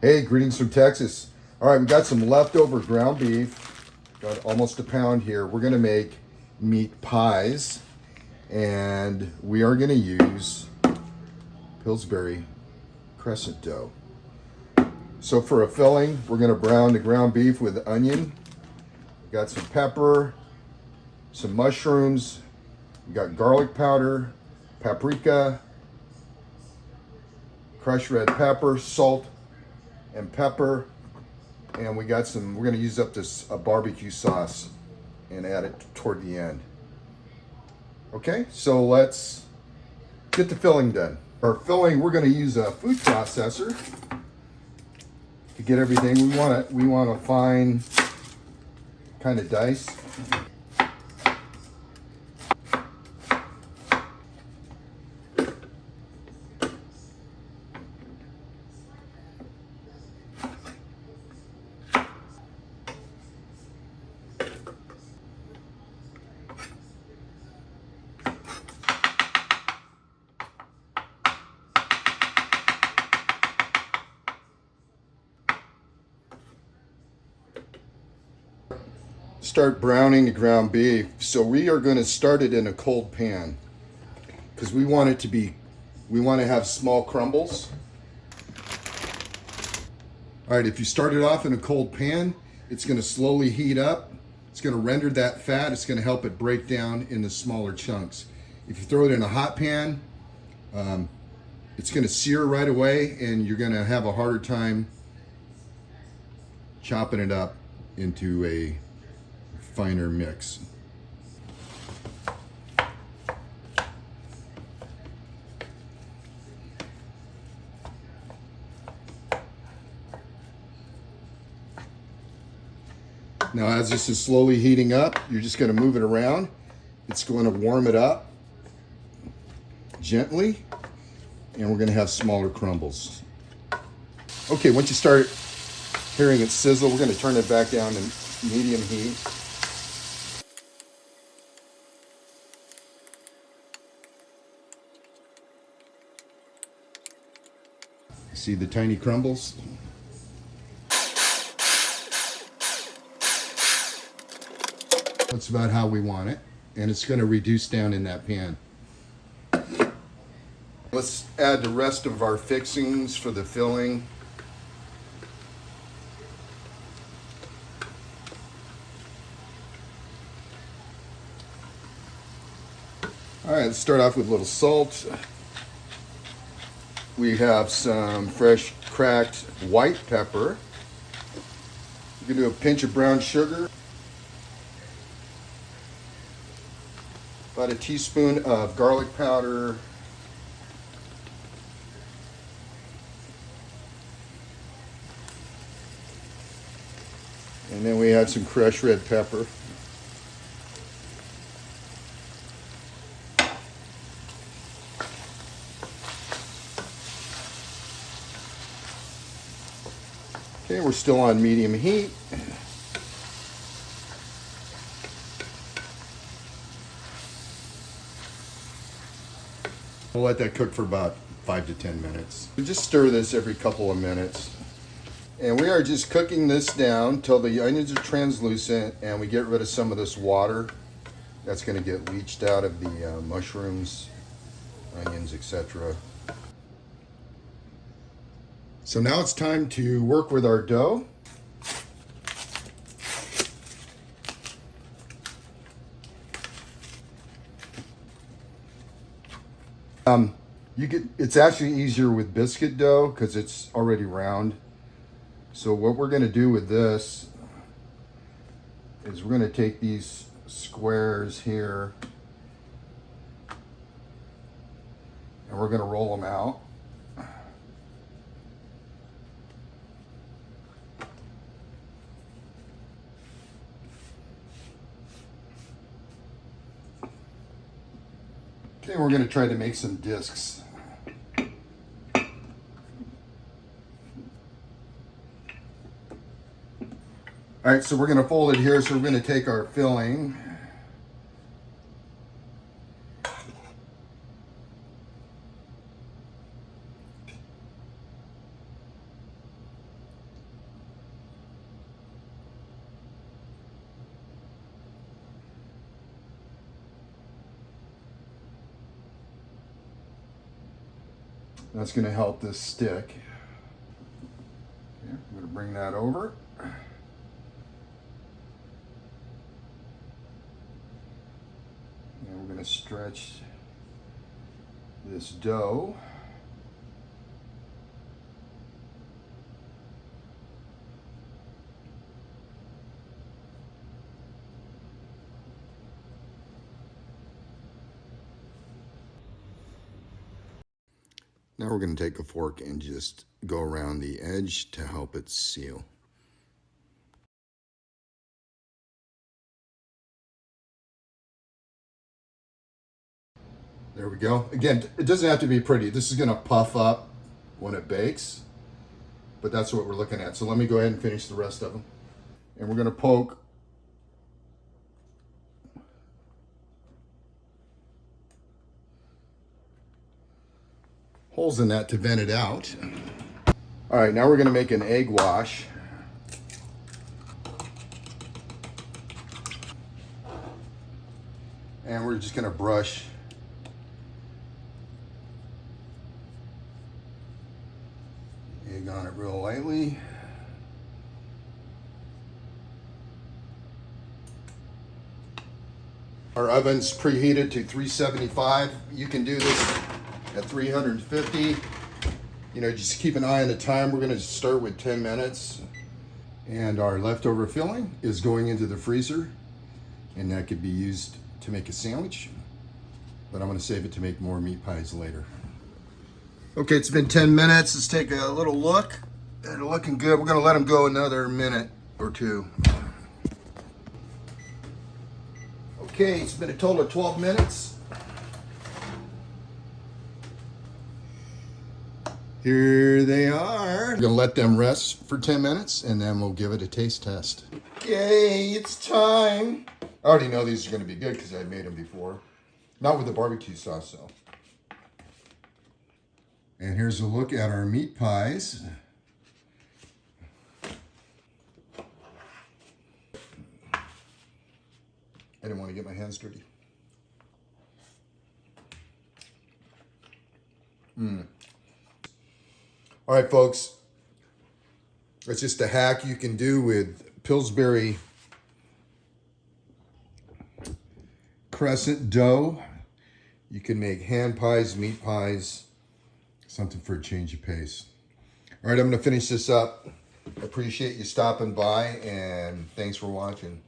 Hey, greetings from Texas. All right, we got some leftover ground beef. Got almost a pound here. We're gonna make meat pies, and we are gonna use Pillsbury Crescent dough. So for a filling, we're gonna brown the ground beef with onion. We got some pepper, some mushrooms. We got garlic powder, paprika, crushed red pepper, salt, and pepper, and we're gonna use up this barbecue sauce and add it toward the end. Okay, so let's get the filling done. Our filling, we're gonna use a food processor to get everything. We want a fine kind of dice. Start browning the ground beef. So we are going to start it in a cold pan because we want to have small crumbles. All right, if you start it off in a cold pan, it's going to slowly heat up. It's going to render that fat. It's going to help it break down into smaller chunks. If you throw it in a hot pan, it's going to sear right away, and you're going to have a harder time chopping it up into a finer mix. Now, as this is slowly heating up, you're just going to move it around. It's going to warm it up gently, and we're going to have smaller crumbles. Okay, once you start hearing it sizzle, we're going to turn it back down to medium heat. See the tiny crumbles? That's about how we want it, and it's going to reduce down in that pan. Let's add the rest of our fixings for the filling. All right, let's start off with a little salt. We have some fresh cracked white pepper. You can do a pinch of brown sugar. About a teaspoon of garlic powder. And then we have some crushed red pepper. Okay, we're still on medium heat. We'll let that cook for about 5 to 10 minutes. We just stir this every couple of minutes. And we are just cooking this down till the onions are translucent and we get rid of some of this water that's going to get leached out of the mushrooms, onions, etc. So now it's time to work with our dough. It's actually easier with biscuit dough because it's already round. So what we're going to do with this is we're going to take these squares here and we're going to roll them out. Okay, we're going to try to make some discs. All right, so we're going to fold it here. So we're going to take our filling. That's going to help this stick. Okay, I'm going to bring that over. And we're going to stretch this dough. Now we're going to take a fork and just go around the edge to help it seal. There we go. Again, it doesn't have to be pretty. This is going to puff up when it bakes, but that's what we're looking at. So let me go ahead and finish the rest of them. And we're going to poke holes in that to vent it out. All right, now we're going to make an egg wash. And we're just going to brush egg on it real lightly. Our oven's preheated to 375. You can do this at 350. You know, just keep an eye on the time. We're gonna start with 10 minutes. And our leftover filling is going into the freezer, and that could be used to make a sandwich, but I'm gonna save it to make more meat pies later. Okay, it's been 10 minutes. Let's take a little look. They're looking good. We're gonna let them go another minute or two. Okay, it's been a total of 12 minutes. Here they are. We're gonna let them rest for 10 minutes and then we'll give it a taste test. Yay, it's time. I already know these are gonna be good because I made them before. Not with the barbecue sauce though. And here's a look at our meat pies. I didn't want to get my hands dirty. All right, folks. It's just a hack you can do with Pillsbury Crescent dough. You can make hand pies, meat pies, something for a change of pace. All right, I'm going to finish this up. I appreciate you stopping by, and thanks for watching.